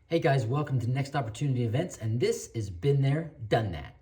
Hey guys, welcome to Next Opportunity Events, and this is Been There, Done That.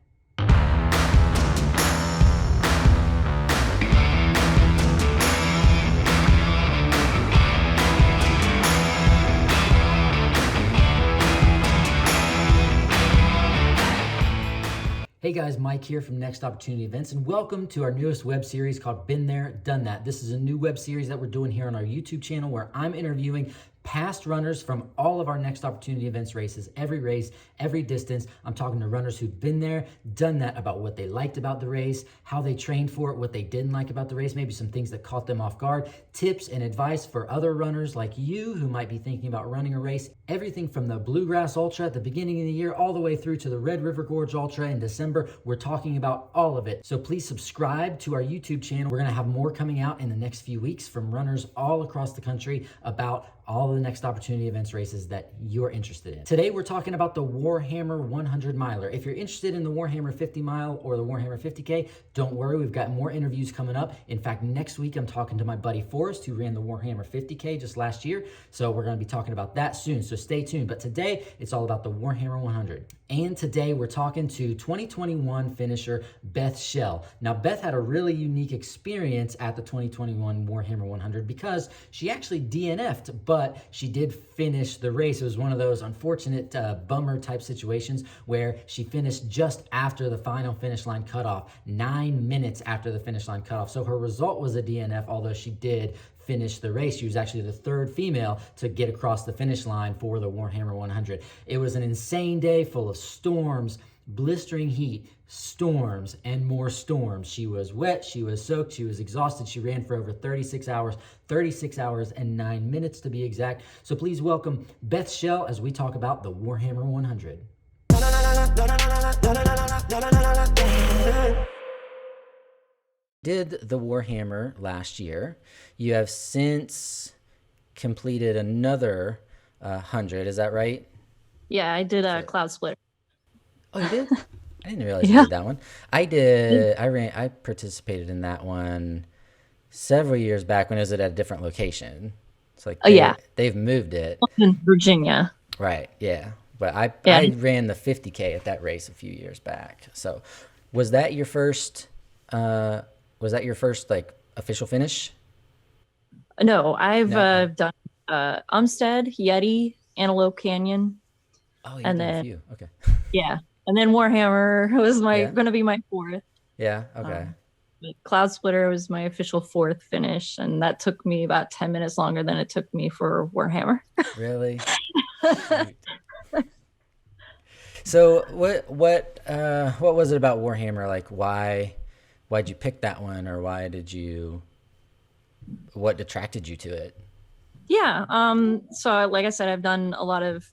Hey guys, Mike here from Next Opportunity Events, and welcome to our newest web series called Been There, Done That. This is a new web series that we're doing here on our YouTube channel where I'm interviewing past runners from all of our Next Opportunity Events races, every race, every distance. I'm talking to runners who've been there, done that, about what they liked about the race, how they trained for it, what they didn't like about the race, maybe some things that caught them off guard, tips and advice for other runners like you who might be thinking about running a race, everything from the Bluegrass Ultra at the beginning of the year all the way through to the Red River Gorge Ultra in December. We're talking about all of it. So please subscribe to our YouTube channel. We're gonna have more coming out in the next few weeks from runners all across the country about all the Next Opportunity Events races that you're interested in. Today, we're talking about the Warhammer 100 miler. If you're interested in the Warhammer 50 mile or the Warhammer 50K, don't worry, we've got more interviews coming up. In fact, next week, I'm talking to my buddy Forrest, who ran the Warhammer 50K just last year. So we're gonna be talking about that soon, so stay tuned. But today, it's all about the Warhammer 100. And today, we're talking to 2021 finisher Beth Shell. Now, Beth had a really unique experience at the 2021 Warhammer 100 because she actually DNF'd, but she did finish the race. It was one of those unfortunate bummer type situations where she finished just after the final finish line cutoff, 9 minutes after the finish line cutoff. So her result was a DNF, although she did finish the race. She was actually the third female to get across the finish line for the Warhammer 100. It was an insane day full of storms, blistering heat, storms, and more storms. She was wet, she was soaked, she was exhausted. She ran for over 36 hours and 9 minutes to be exact. So please welcome Beth Shell as we talk about the Warhammer 100. Did the Warhammer last year. You have since completed another 100, is that right? Yeah, I did a cloud splitter. Oh, you did? I didn't realize you did that one. I did. I participated in that one several years back when it was at a different location. It's like they've moved it. In Virginia. Right. Yeah. But I ran the 50K at that race a few years back. So, was that your first? Like official finish? No, I've done Umstead, Yeti, Antelope Canyon. Oh, you've done a few. Okay. Yeah. And then Warhammer was going to be my fourth. Yeah. Okay. Cloud Splitter was my official fourth finish, and that took me about 10 minutes longer than it took me for Warhammer. Really? So what was it about Warhammer? Like why'd you pick that one, or what attracted you to it? Yeah. So like I said, I've done a lot of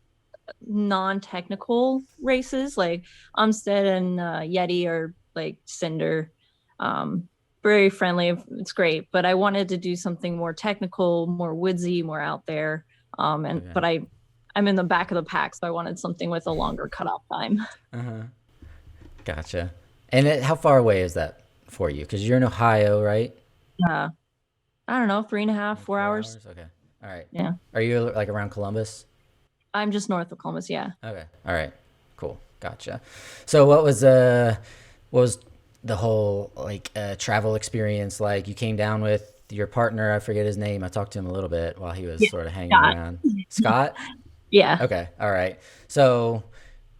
non-technical races, like Umstead and Yeti are like Cinder, very friendly. It's great, but I wanted to do something more technical, more woodsy, more out there. But I'm in the back of the pack, so I wanted something with a longer cutoff time. Gotcha. And how far away is that for you? Because you're in Ohio, right? I don't know, 3.5, 4 hours. Okay. All right. Yeah. Are you like around Columbus? I'm just north of Columbus. Yeah. Okay. All right. Cool. Gotcha. So what was the whole travel experience like? You came down with your partner. I forget his name. I talked to him a little bit while he was sort of hanging around. Scott? Yeah. Okay. All right. So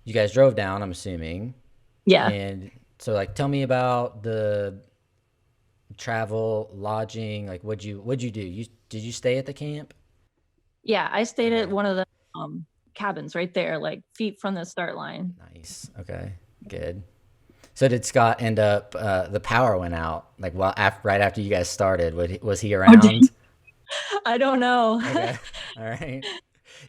you guys drove down, I'm assuming. Yeah. And so tell me about the travel, lodging. Like what'd you do? Did you stay at the camp? Yeah, I stayed at one of the cabins right there, like feet from the start line. Nice. Okay, good. So did Scott end up, the power went out, right after you guys started, was he around? I don't know. Okay. All right.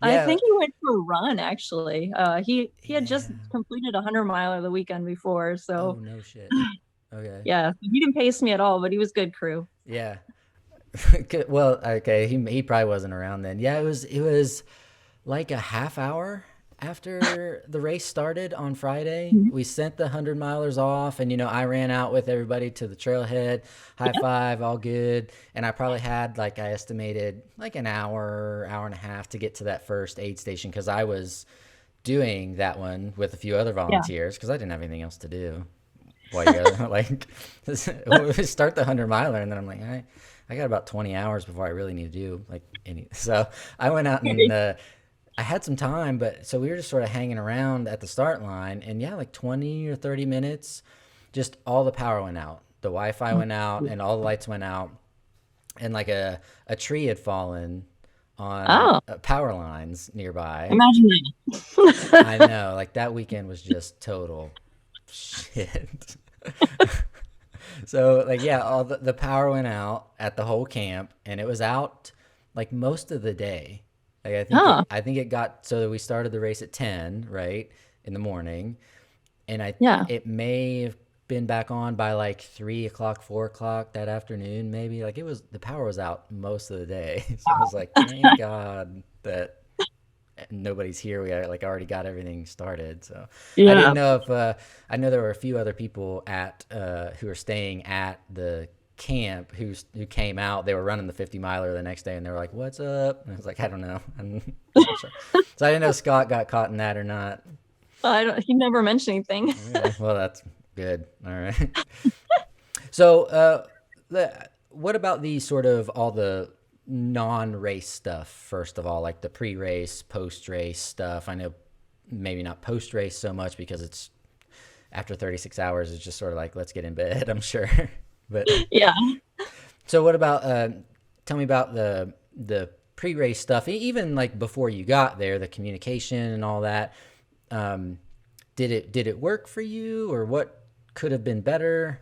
Yeah. I think he went for a run, actually. He had just completed 100 miler the weekend before, so. Oh, no shit. Okay. Yeah, he didn't pace me at all, but he was good crew. Yeah. Well, okay, he probably wasn't around then. Yeah, it was like a half hour after the race started on Friday, Mhm. we sent the 100 milers off, and I ran out with everybody to the trailhead, high Yeah. five, all good. And I probably had, like, I estimated like an hour and a half to get to that first aid station, because I was doing that one with a few other Yeah. volunteers because I didn't have anything else to do. While you gotta like start the 100 miler, and then I'm like, I got about 20 hours before I really need to do like any. So I went out and I had some time, but so we were just sort of hanging around at the start line, and yeah, like 20 or 30 minutes, just all the power went out. The Wi-Fi went out, and all the lights went out, and like a tree had fallen on Oh, power lines nearby. imagine that. I know, like that weekend was just total shit. So like, yeah, all the power went out at the whole camp, and it was out like most of the day. Like Oh, I think it got so that we started the race at 10, right, in the morning, and yeah. it may have been back on by like 3 o'clock, 4 o'clock that afternoon, maybe. Like, the power was out most of the day. So I was like, thank God that nobody's here. We like already got everything started. So I didn't Yeah. know if I know there were a few other people at who were staying at the camp who came out. They were running the 50 miler the next day, and they were like, "What's up?" And I was like, "I don't know." I'm not sure. So I didn't know if Scott got caught in that or not. I don't, he never mentioned anything. Okay, well, that's good. All right. So what about the sort of all the non-race stuff, first of all, like the pre-race, post-race stuff? I know maybe not post-race so much because it's after 36 hours, it's just sort of like, let's get in bed, I'm sure. But Yeah. so what about, tell me about the pre-race stuff, even like before you got there, the communication and all that. Um, did it work for you, or what could have been better?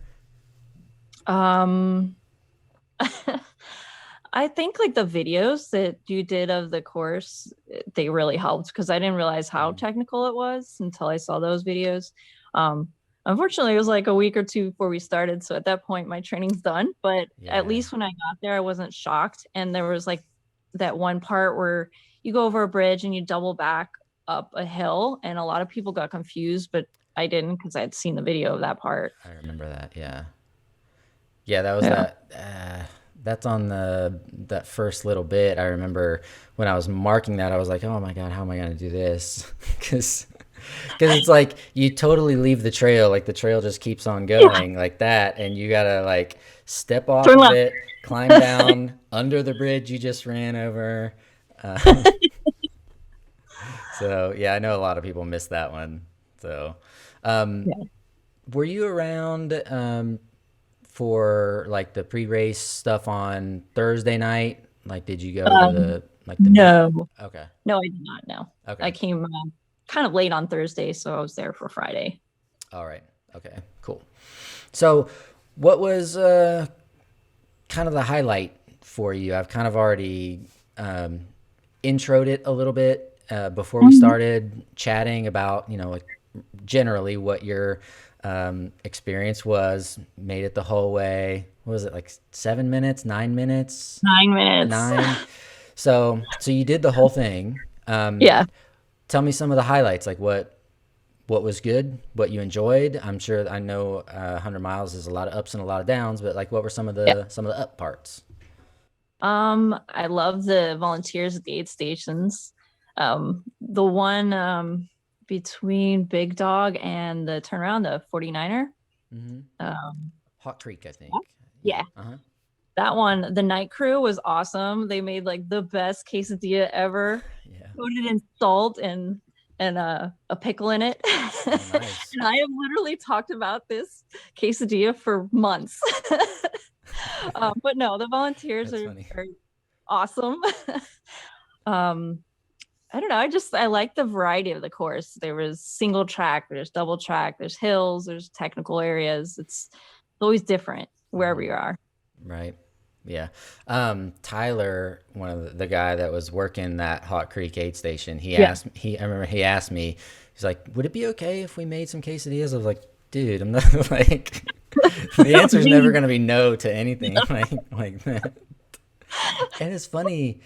Um, I think like the videos that you did of the course, they really helped because I didn't realize how Mhm. technical it was until I saw those videos. Um, Unfortunately, it was like a week or two before we started. So at that point, my training's done. But at Yeah. least when I got there, I wasn't shocked. And there was like that one part where you go over a bridge and you double back up a hill. And a lot of people got confused, but I didn't because I had seen the video of that part. I remember that. Yeah. Yeah, that was Yeah. that's on that first little bit. I remember when I was marking that, I was like, "Oh my God, how am I going to do this?" Because it's like you totally leave the trail, like the trail just keeps on Yeah. going like that, and you gotta like step off Turn of left. it, climb down under the bridge you just ran over. Uh, so yeah, I know a lot of people miss that one. So, um, Yeah. were you around for like the pre-race stuff on Thursday night? Like, did you go to Um, the meet? no, Okay, no, I did not know. I okay, came kind of late on Thursday, so I was there for Friday. all right, okay, cool. So, what was kind of the highlight for you? I've kind of already introed it a little bit before we Mhm. started chatting about, like generally what your experience was. Made it the whole way. What was it, like 7 minutes, 9 minutes, 9 minutes. nine? So you did the whole thing. Yeah. Tell me some of the highlights, like what was good, what you enjoyed. I know 100 miles is a lot of ups and a lot of downs, but like what were Yeah. some of the up parts? I love the volunteers at the aid stations. The one between Big Dog and the turnaround, the 49er. Hmm. Um, Hawk Creek, I think. Yeah. yeah, Uh huh. that one. The night crew was awesome. They made like the best quesadilla ever. Yeah. Coated in salt and a pickle in it. Oh, nice. And I have literally talked about this quesadilla for months. But no, the volunteers That's funny. are awesome. um, I don't know. I like the variety of the course. There was single track, there's double track, there's hills, there's technical areas. It's always different wherever Hmm. you are. Right. Yeah. Tyler, one of the guy that was working that Hawk Creek aid station, Yeah. I remember he asked me, he's like, would it be okay if we made some quesadillas? I was like, dude, I'm not like, the answer is never going to be no to anything like that. And it's funny.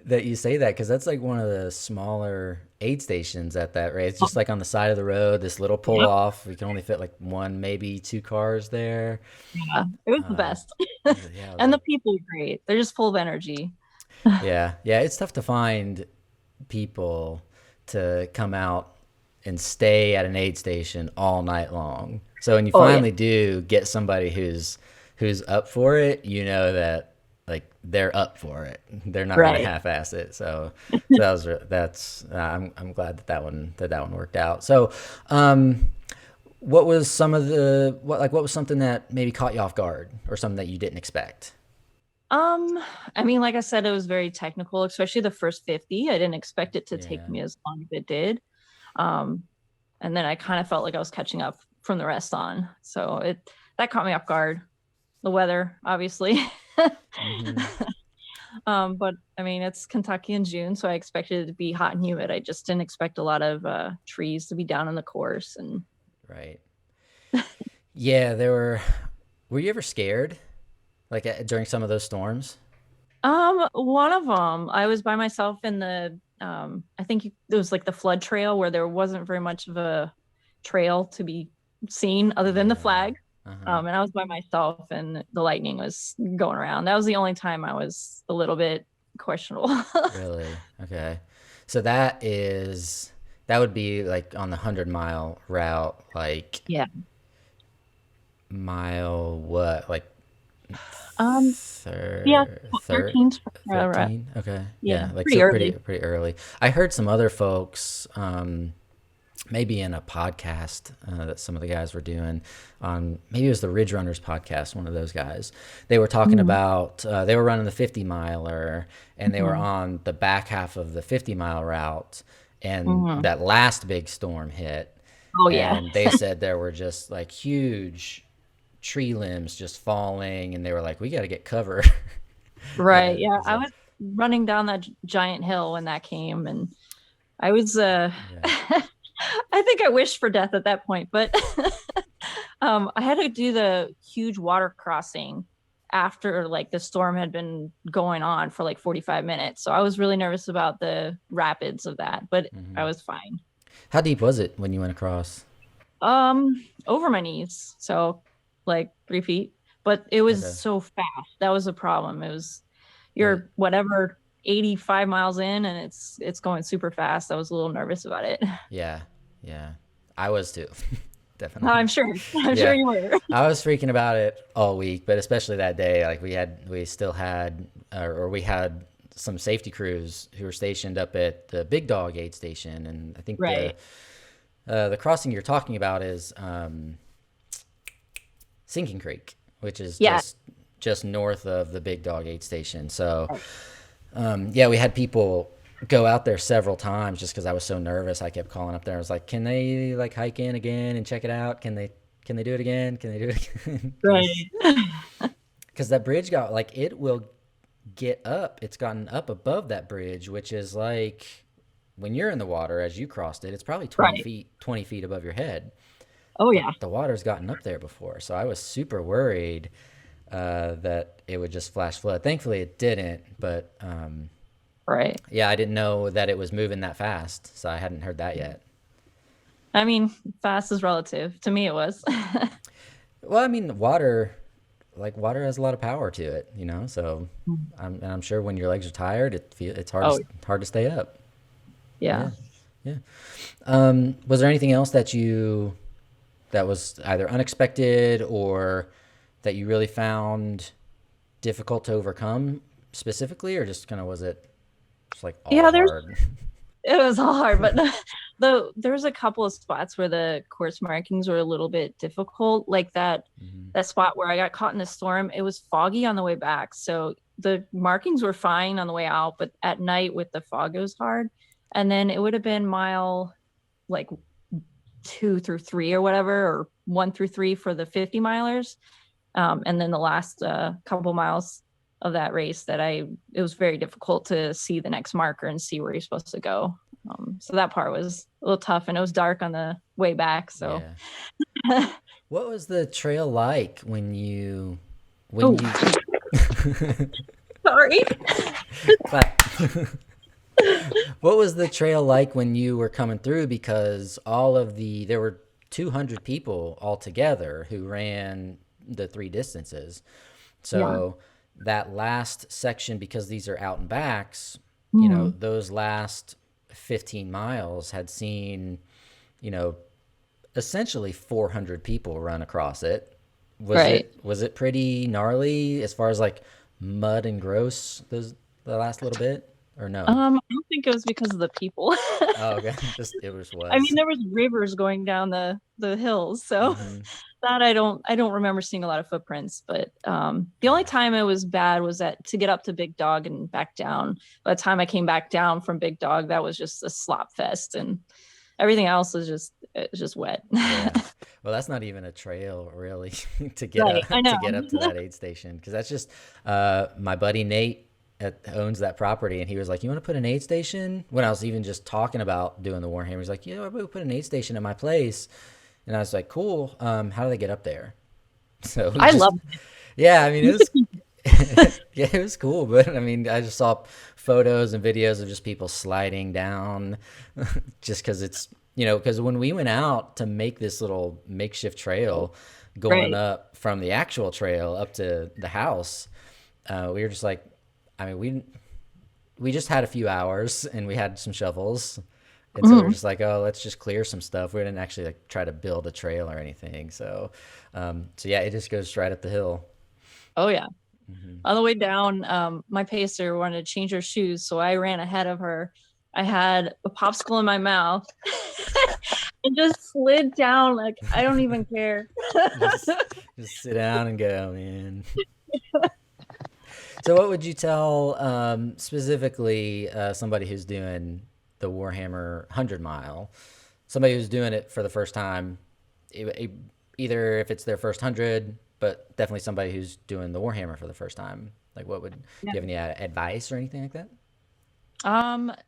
that you say that because that's like one of the smaller aid stations at that rate. It's just like on the side of the road, this little pull Yep. off. We can only fit like one, maybe two cars there. Yeah, it was the Uh, best. yeah, I was And the like, people are great. They're just full of energy. yeah, yeah. It's tough to find people to come out and stay at an aid station all night long. So when you Oh yeah. finally do get somebody who's up for it, you know that like they're up for it. They're not gonna Right. half-ass it. So that's I'm glad that that one worked out. So, what was some of the what was something that maybe caught you off guard or something that you didn't expect? Um, I mean, like I said, it was very technical, especially the first 50. I didn't expect it to take Yeah. me as long as it did. Um, and then I kind of felt like I was catching up from the rest on. So it that caught me off guard. The weather, obviously. Mm-hmm. But I mean, it's Kentucky in June, so I expected it to be hot and humid. I just didn't expect a lot of trees to be down in the course. And Right. Yeah, there were. Were you ever scared, like during some of those storms? one of them, I was by myself in the I think it was like the flood trail where there wasn't very much of a trail to be seen other than the Yeah. flag. Uh-huh. And I was by myself and the lightning was going around. That was the only time I was a little bit questionable. Really? Okay. So that would be like on the 100-mile route, like Yeah. mile what? Like Um, yeah, 13, 13? Okay. yeah, Yeah, like pretty so pretty early. pretty early. I heard some other folks maybe in a podcast that some of the guys were doing on maybe it was the Ridge Runners podcast, one of those guys. They were talking Mm-hmm. about they were running the 50 miler and they were Mm-hmm. on the back half of the 50-mile route and Mm-hmm. that last big storm hit Oh yeah. and they said there were just like huge tree limbs just falling and they were like we got to get cover. Right. Yeah. I So was running down that giant hill when that came and I was yeah. I think I wished for death at that point, but I had to do the huge water crossing after like the storm had been going on for like 45 minutes. So I was really nervous about the rapids of that, but I Hmm. was fine. How deep was it when you went across? Over my knees, so like 3 feet, but it was Okay. so fast. That was a problem. It was It, you're whatever 85 miles in and it's going super fast. I was a little nervous about it. yeah. Yeah. I was too. I'm Definitely. sure. I'm sure Yeah. you were. I was freaking about it all week, but especially that day, like we still had, or we had some safety crews who were stationed up at the Big Dog aid station, and I think Right. the crossing you're talking about is Sinking Creek, which is Yeah. just north of the Big Dog aid station. So yeah, we had people go out there several times just because I was so nervous. I kept calling up there. I was like, "Can they like hike in again and check it out? Can they do it again? Can they do it again?" Right. Because that bridge got like it will get up. It's gotten up above that bridge, which is like when you're in the water as you crossed it, it's probably Right. 20 feet above your head. Oh But yeah. the water's gotten up there before, so I was super worried that it would just flash flood. Thankfully, it didn't, but Right. yeah, I didn't know that it was moving that fast, so I hadn't heard that yet. I mean, fast is relative. To me it was. Well, I mean, water has a lot of power to it, you know. So I'm sure when your legs are tired, it's Oh hard to stay up. yeah. Yeah, yeah. Was there anything else that was either unexpected or that you really found difficult to overcome specifically, or just kind of was it just like all Yeah, there's hard? it was all hard, but there's a couple of spots where the course markings were a little bit difficult, like Hmm. that spot where I got caught in the storm. It was foggy on the way back, so the markings were fine on the way out, but at night with the fog, it was hard. And then it would have been mile like 2 through 3 or whatever, or 1 through 3 for the 50 milers. And then the last couple miles of that race it was very difficult to see the next marker and see where you're supposed to go. So that part was a little tough and it was dark on the way back. So, Yeah. What was the trail like when oh, you Sorry. But what was the trail like when you were coming through? Because there were 200 people altogether who ran the three distances. Yeah. So that last section, because these are out and backs, Mm, those last 15 miles had seen, you know, essentially 400 people run across it. Was right. it pretty gnarly as far as like mud and gross the last little bit, or no? I don't think it was because of the people. Oh, okay. Just it was I mean, was. there was rivers going down the hills, so Mm-hmm. that I don't remember seeing a lot of footprints. But the only time it was bad was that to get up to Big Dog and back down. By the time I came back down from Big Dog, that was just a slop fest, and everything else was just wet. Yeah. Well, that's not even a trail really to get Right, I up know. to that aid station, because that's just my buddy Nate owns that property, and he was like, "You want to put an aid station?" When I was even just talking about doing the Warhammer, he's like, "Yeah, we'll put an aid station at my place," and I was like, "Cool. How do they get up there?" So we I just love yeah, I mean it was it. yeah, it was cool, but I mean I just saw photos and videos of just people sliding down, just because it's because when we went out to make this little makeshift trail going Right. up from the actual trail up to the house, we were just like, I mean, we just had a few hours and we had some shovels. And so we are Mhm. just like, oh, let's just clear some stuff. We didn't actually like try to build a trail or anything. So yeah, it just goes right up the hill. Oh yeah. Hmm. On the way down, my pacer wanted to change her shoes, so I ran ahead of her. I had a popsicle in my mouth and just slid down like I don't even care. just just sit down and go, man. So what would you tell specifically somebody who's doing the Warhammer 100 mile, somebody who's doing it for the first time, either if it's their first 100, but definitely somebody who's doing the Warhammer for the first time? Like, do Yeah. you have any advice or anything like that?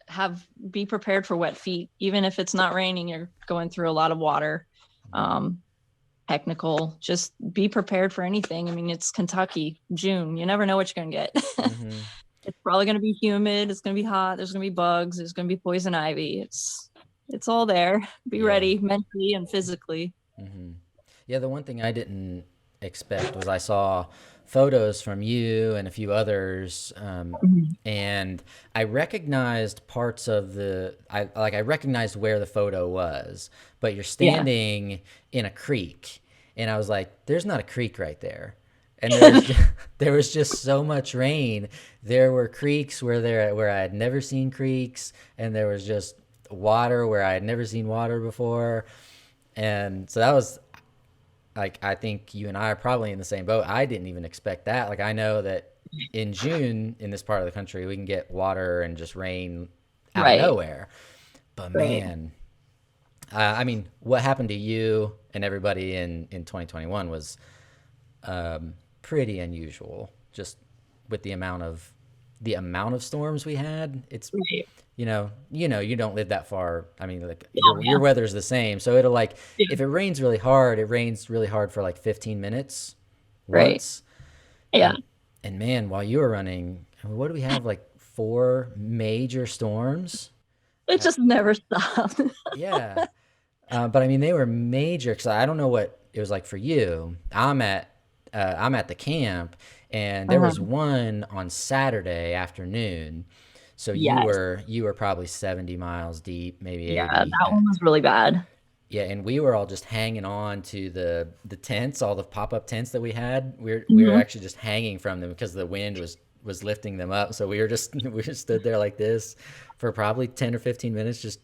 Have be prepared for wet feet. Even if it's not raining, you're going through a lot of water. Um, Technical, just be prepared for anything. I mean, it's Kentucky, June. You never know what you're gonna get. Mm-hmm. It's probably gonna be humid, it's gonna be hot, there's gonna be bugs, there's gonna be poison ivy. It's all there. Be Yeah. ready mentally and physically. Hmm. Yeah, the one thing I didn't expect was I saw photos from you and a few others, Mhm. and I recognized parts of I recognized where the photo was, but you're Yeah. standing in a creek, and I was like, "There's not a creek right there." And there was there was just so much rain. There were creeks where I had never seen creeks, and there was just water where I had never seen water before. And so that was like, I think you and I are probably in the same boat. I didn't even expect that. Like, I know that in June in this part of the country, we can get water and just rain out of Right. nowhere. But Right. man, I mean, what happened to you and everybody in 2021 was pretty unusual. Just with the amount of storms we had. It's Right. you don't live that far. I mean, like Oh your yeah. weather's the same, so it'll like Yeah. if it rains really hard, it rains really hard for like 15 minutes Right. once. Yeah. And man, while you were running, what do we have, like four major storms? It Uh, just never stopped. yeah, but I mean they were major, because I don't know what it was like for you. I'm at the camp, and there was Uh-huh. one on Saturday afternoon. So you Yes. were you were probably 70 miles deep, maybe Yeah, 80. that one was really bad. Yeah, and we were all just hanging on to the tents, all the pop-up tents that we had. We were Mhm. actually just hanging from them because the wind was lifting them up. So we were just we just stood there like this for probably 10 or 15 minutes, just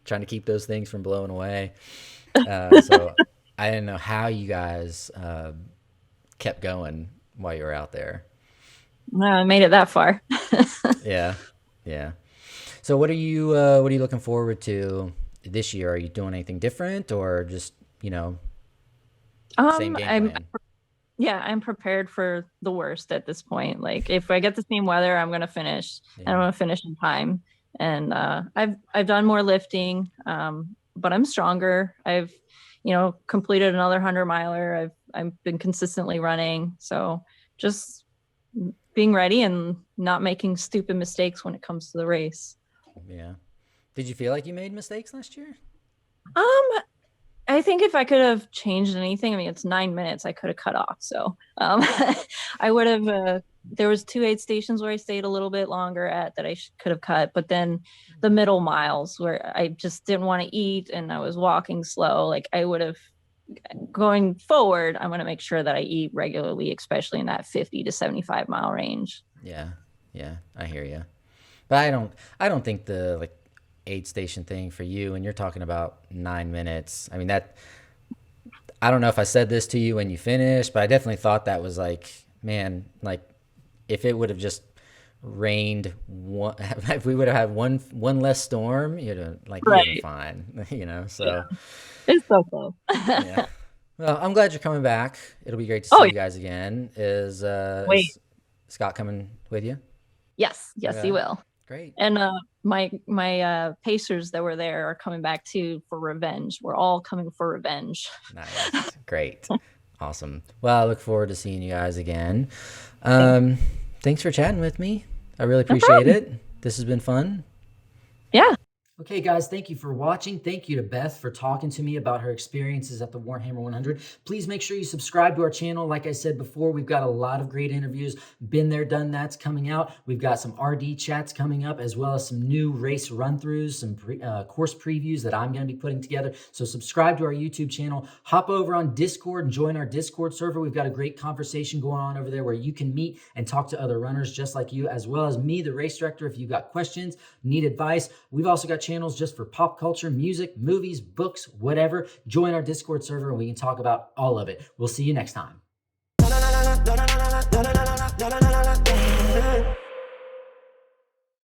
trying to keep those things from blowing away. So I didn't know how you guys kept going while you were out there. No, I made it that far. Yeah, yeah. So what are you looking forward to this year? Are you doing anything different, or just same game I'm plan? yeah, I'm prepared for the worst at this point. Like if I get the same weather, I'm gonna finish. And I'm Yeah. gonna finish in time. And I've done more lifting, but I'm stronger. I've completed another 100 miler. I've been consistently running. So just being ready and not making stupid mistakes when it comes to the race. Yeah. Did you feel like you made mistakes last year? Um, I think if I could have changed anything, I mean, it's 9 minutes I could have cut off. So I would have, there was two aid stations where I stayed a little bit longer at that I could have cut, but then the middle miles where I just didn't want to eat and I was walking slow, like I would have, going forward, I'm going to make sure that I eat regularly, especially in that 50 to 75 mile range. Yeah. Yeah. I hear you. But I don't think the like aid station thing for you, and you're talking about 9 minutes. I mean, that, I don't know if I said this to you when you finished, but I definitely thought that was like, man, like if it would have just rained one, if we would have had one less storm, you'd have like, you'd been Right. fine, so Yeah. It's so close. yeah. Well, I'm glad you're coming back. It'll be great to see Oh, you guys again. wait. Is Scott coming with you? Yes. Yes, Okay. you will. Great. And my pacers that were there are coming back too for revenge. We're all coming for revenge. Nice. Great. Awesome. Well, I look forward to seeing you guys again. Thanks. Thanks for chatting with me. I really No appreciate problem. it. This has been fun. Yeah. Okay, guys, thank you for watching. Thank you to Beth for talking to me about her experiences at the Warhammer 100. Please make sure you subscribe to our channel. Like I said before, we've got a lot of great interviews. Been there, done that's coming out. We've got some RD chats coming up, as well as some new race run-throughs, some course previews that I'm going to be putting together. So subscribe to our YouTube channel. Hop over on Discord and join our Discord server. We've got a great conversation going on over there where you can meet and talk to other runners just like you, as well as me, the race director, if you've got questions, need advice. We've also got channels just for pop culture, music, movies, books, whatever. Join our Discord server and we can talk about all of it. We'll see you next time.